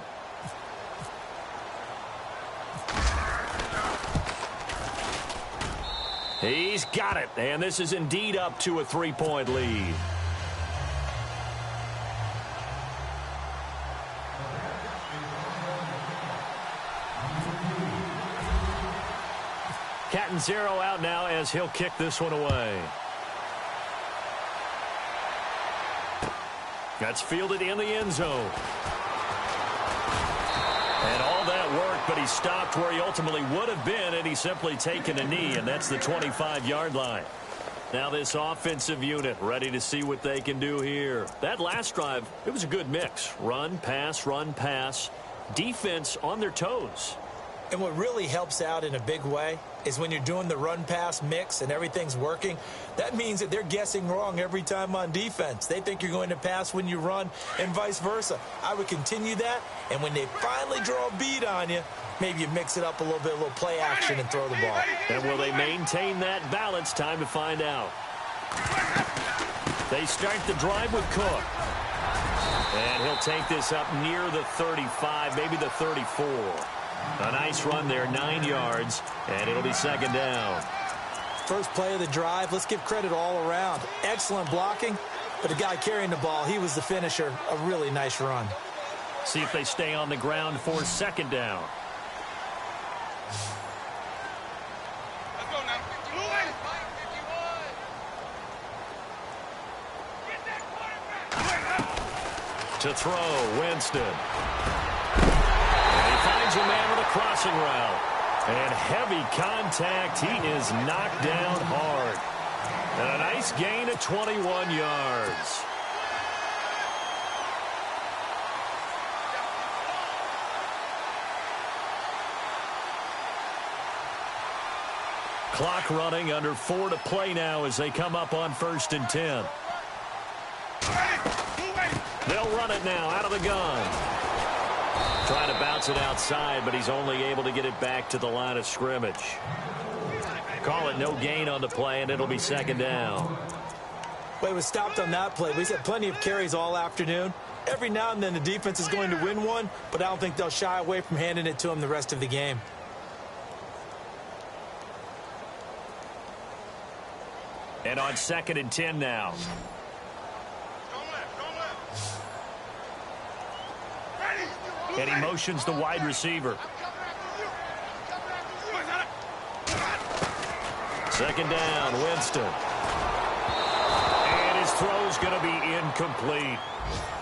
He's got it, and this is indeed up to a 3-point lead. Cat and 0 out now as he'll kick this one away. That's fielded in the end zone. And all that work, but he stopped where he ultimately would have been, and he's simply taken a knee, and that's the 25-yard line. Now this offensive unit ready to see what they can do here. That last drive, it was a good mix. Run, pass, defense on their toes. And what really helps out in a big way is when you're doing the run-pass mix and everything's working, that means that they're guessing wrong every time on defense. They think you're going to pass when you run and vice versa. I would continue that, and when they finally draw a beat on you, maybe you mix it up a little bit, a little play action and throw the ball. And will they maintain that balance? Time to find out. They start the drive with Cook. And he'll take this up near the 35, maybe the 34. A nice run there, 9 yards, and it'll be 2nd down. First play of the drive, let's give credit all around. Excellent blocking, but the guy carrying the ball, he was the finisher. A really nice run. See if they stay on the ground for 2nd down. Let's go now. To throw, Winston. Finds a man with a crossing route. And heavy contact. He is knocked down hard. And a nice gain of 21 yards. Clock running, under 4 to play now as they come up on 1st and 10. They'll run it now out of the gun. Trying to bounce it outside, but he's only able to get it back to the line of scrimmage. Call it no gain on the play, and it'll be second down. Well, he was stopped on that play, but he's had plenty of carries all afternoon. Every now and then the defense is going to win one, but I don't think they'll shy away from handing it to him the rest of the game. And on 2nd and 10 now. And he motions the wide receiver. Second down, Winston. And his throw's going to be incomplete.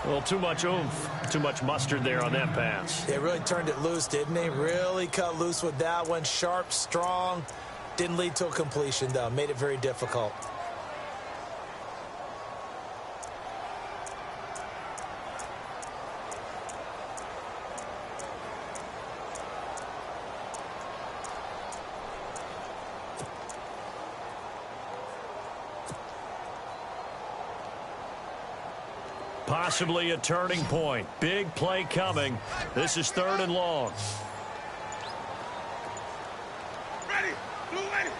Well, too much oomph, too much mustard there on that pass. They really turned it loose, didn't they? Really cut loose with that one. Sharp, strong. Didn't lead to a completion, though. Made it very difficult. Possibly a turning point. Big play coming. This is 3rd and long.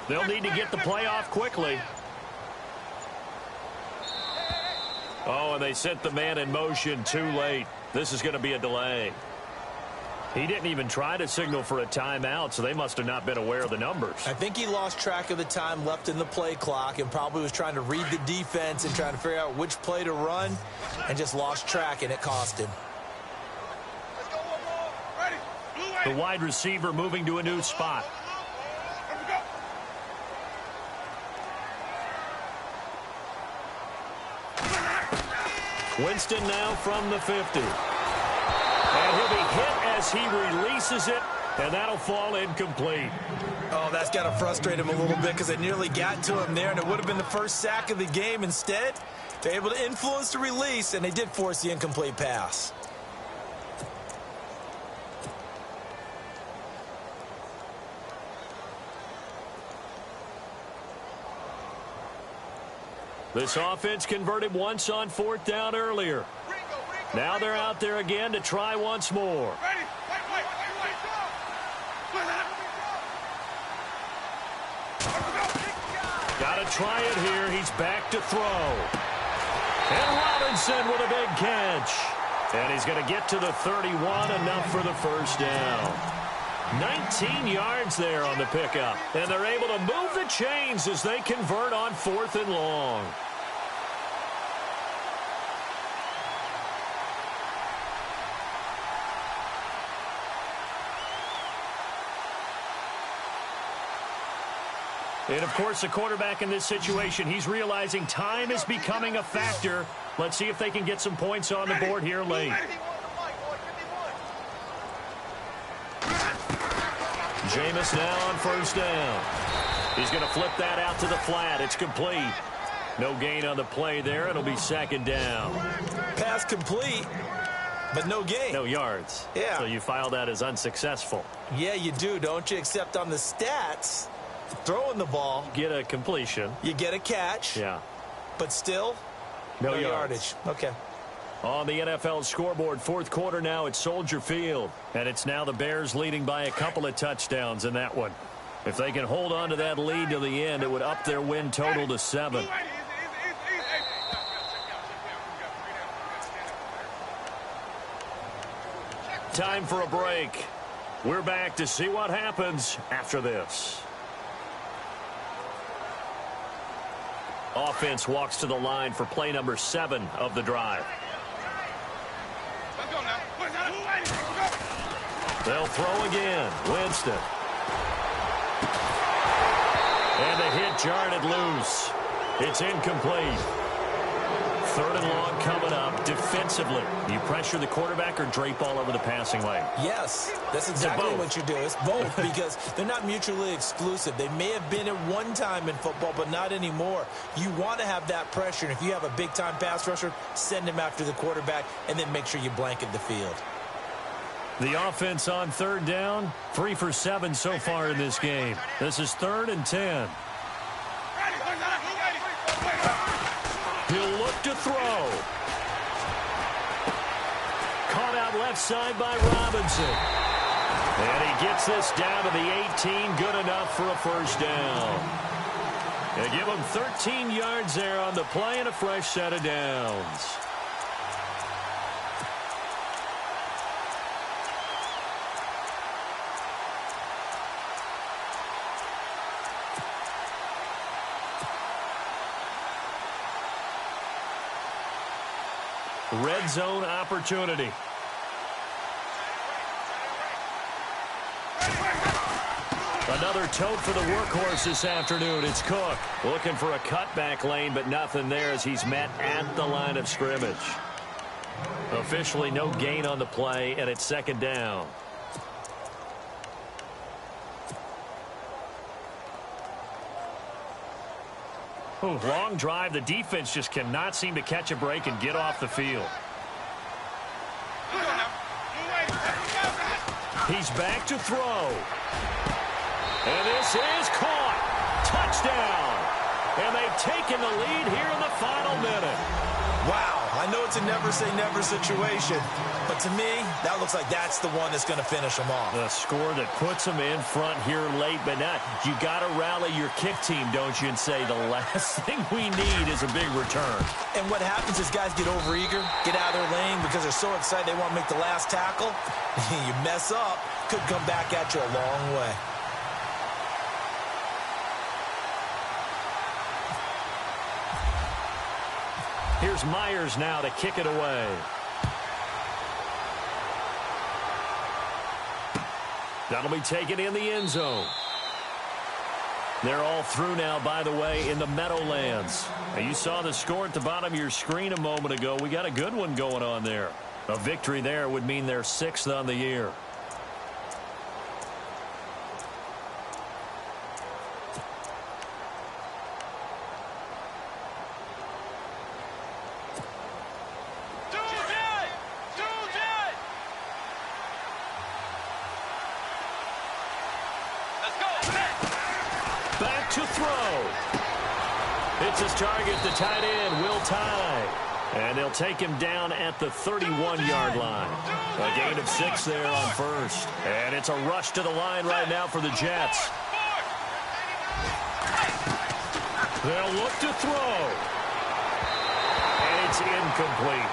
They'll need to get the play off quickly. Oh, and they sent the man in motion too late. This is going to be a delay. He didn't even try to signal for a timeout, so they must have not been aware of the numbers. I think he lost track of the time left in the play clock and probably was trying to read the defense and trying to figure out which play to run and just lost track, and it cost him. The wide receiver moving to a new spot. Winston now from the 50. And he'll be hit as he releases it, and that'll fall incomplete. Oh, that's got to frustrate him a little bit because it nearly got to him there, and it would have been the first sack of the game. Instead, they're able to influence the release, and they did force the incomplete pass. This offense converted once on 4th down earlier. Now they're out there again to try once more. Got to try it here. He's back to throw. And Robinson with a big catch. And he's going to get to the 31, enough for the first down. 19 yards there on the pickup. And they're able to move the chains as they convert on 4th and long. And, of course, the quarterback in this situation, he's realizing time is becoming a factor. Let's see if they can get some points on the board here late. Jameis now on 1st down. He's going to flip that out to the flat. It's complete. No gain on the play there. It'll be 2nd down. Pass complete, but no gain. No yards. Yeah. So you file that as unsuccessful. Yeah, you do, don't you? Except on the stats, throwing the ball. Get a completion. You get a catch. Yeah. But still, no yardage. Okay. On the NFL scoreboard, 4th quarter now at Soldier Field. And it's now the Bears leading by a couple of touchdowns in that one. If they can hold on to that lead to the end, it would up their win total to 7. Time for a break. We're back to see what happens after this. Offense walks to the line for play number 7 of the drive. They'll throw again. Winston. And the hit jarred it loose. It's incomplete. 3rd and long coming up. Defensively, you pressure the quarterback or drape all over the passing lane? Yes, that's exactly what you do. It's both because they're not mutually exclusive. They may have been at one time in football, but not anymore. You want to have that pressure, and if you have a big-time pass rusher, send him after the quarterback, and then make sure you blanket the field. The offense on 3rd down, 3 for 7 so far in this game. This is 3rd and 10. He'll look to throw. Caught out left side by Robinson. And he gets this down to the 18. Good enough for a first down. They give him 13 yards there on the play and a fresh set of downs. Red zone opportunity. Another tote for the workhorse this afternoon. It's Cook looking for a cutback lane, but nothing there as he's met at the line of scrimmage. Officially no gain on the play, and it's second down. Ooh, long drive. The defense just cannot seem to catch a break and get off the field. He's back to throw. And this is caught. Touchdown. And they've taken the lead here in the final minute. Wow, I know it's a never-say-never situation, but to me, that looks like that's the one that's going to finish them off. The score that puts them in front here late, but not. You got to rally your kick team, don't you, and say the last thing we need is a big return. And what happens is guys get overeager, get out of their lane because they're so excited they want to make the last tackle. You mess up, could come back at you a long way. Here's Myers now to kick it away. That'll be taken in the end zone. They're all through now, by the way, in the Meadowlands. Now, you saw the score at the bottom of your screen a moment ago. We got a good one going on there. A victory there would mean they're 6th on the year. Back to throw. It's his target, the tight end, Will Tye. And they'll take him down at the 31-yard line. A gain of 6 there on first. And it's a rush to the line right now for the Jets. They'll look to throw. And it's incomplete.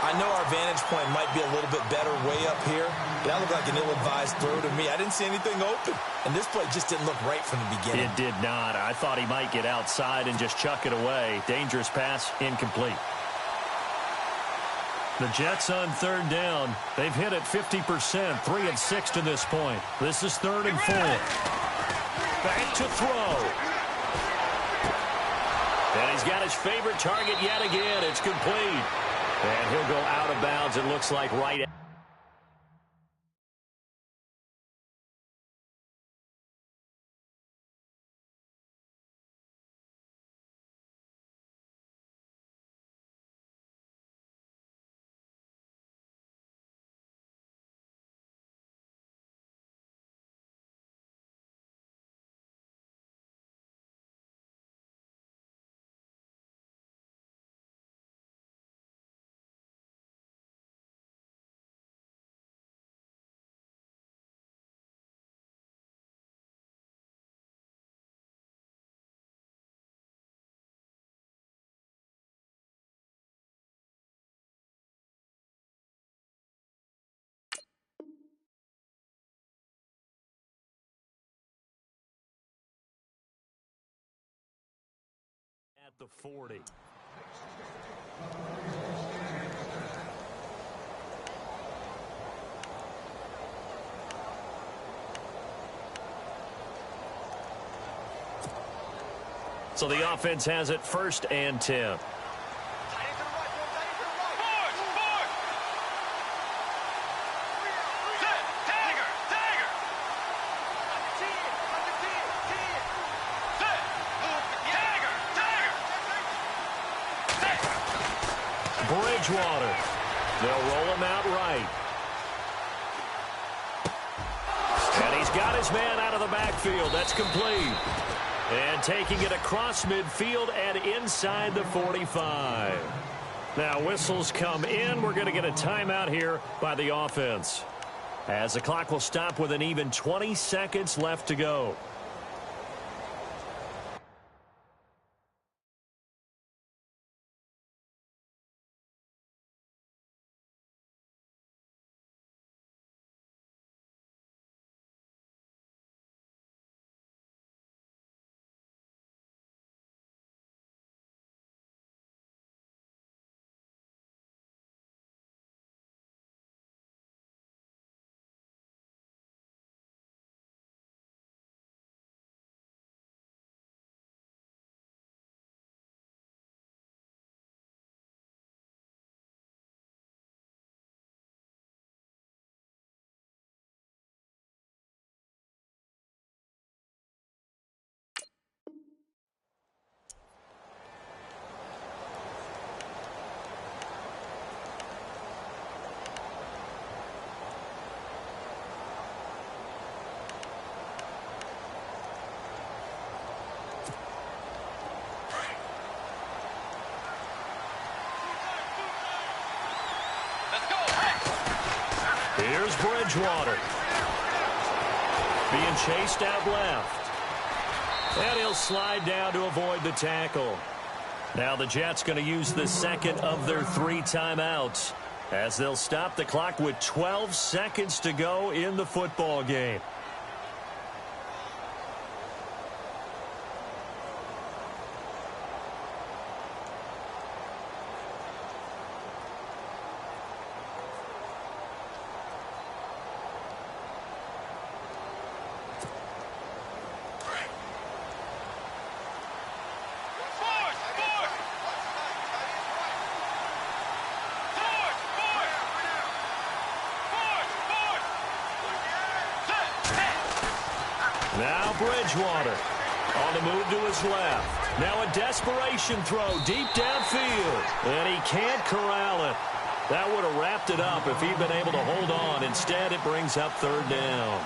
I know our vantage point might be a little bit better way up here, but that looked like an ill-advised throw to me. I didn't see anything open, and this play just didn't look right from the beginning. It did not. I thought he might get outside and just chuck it away. Dangerous pass, incomplete. The Jets on third down. They've hit it 50%, 3 of 6 to this point. This is 3rd and 4. Back to throw. And he's got his favorite target yet again. It's complete. And he'll go out of bounds, it looks like, right at the 40. So the offense has it 1st and 10. Bridgewater. They'll roll him out right. And he's got his man out of the backfield. That's complete. And taking it across midfield and inside the 45. Now whistles come in. We're going to get a timeout here by the offense, as the clock will stop with an even 20 seconds left to go. Here's Bridgewater. Being chased out left. And he'll slide down to avoid the tackle. Now the Jets going to use the second of their 3 timeouts, as they'll stop the clock with 12 seconds to go in the football game. Now Bridgewater on the move to his left. Now a desperation throw deep downfield. And he can't corral it. That would have wrapped it up if he'd been able to hold on. Instead, it brings up 3rd down.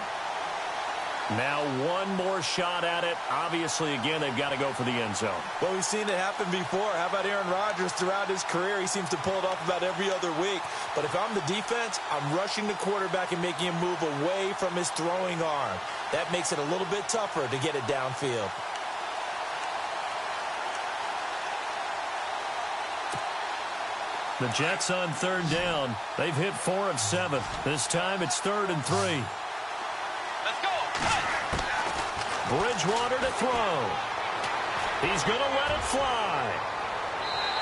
Now one more shot at it. Obviously, again, they've got to go for the end zone. Well, we've seen it happen before. How about Aaron Rodgers throughout his career? He seems to pull it off about every other week. But if I'm the defense, I'm rushing the quarterback and making him move away from his throwing arm. That makes it a little bit tougher to get it downfield. The Jets on 3rd down. They've hit 4 of 7. This time it's 3rd and 3. Let's go. Bridgewater to throw. He's going to let it fly.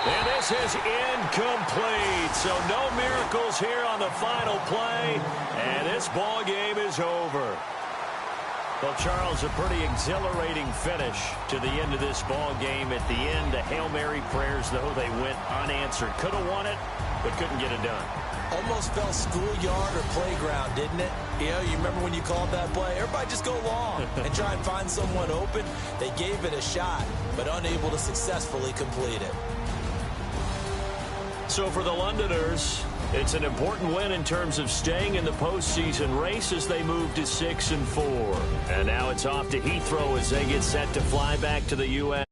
And this is incomplete. So no miracles here on the final play. And this ball game is over. Well, Charles, a pretty exhilarating finish to the end of this ball game. At the end, the Hail Mary prayers, though, they went unanswered. Could have won it, but couldn't get it done. Almost felt schoolyard or playground, didn't it? You know, you remember when you called that play? Everybody just go long and try and find someone open. They gave it a shot, but unable to successfully complete it. So for the Londoners, it's an important win in terms of staying in the postseason race as they move to 6-4. And now it's off to Heathrow as they get set to fly back to the U.S.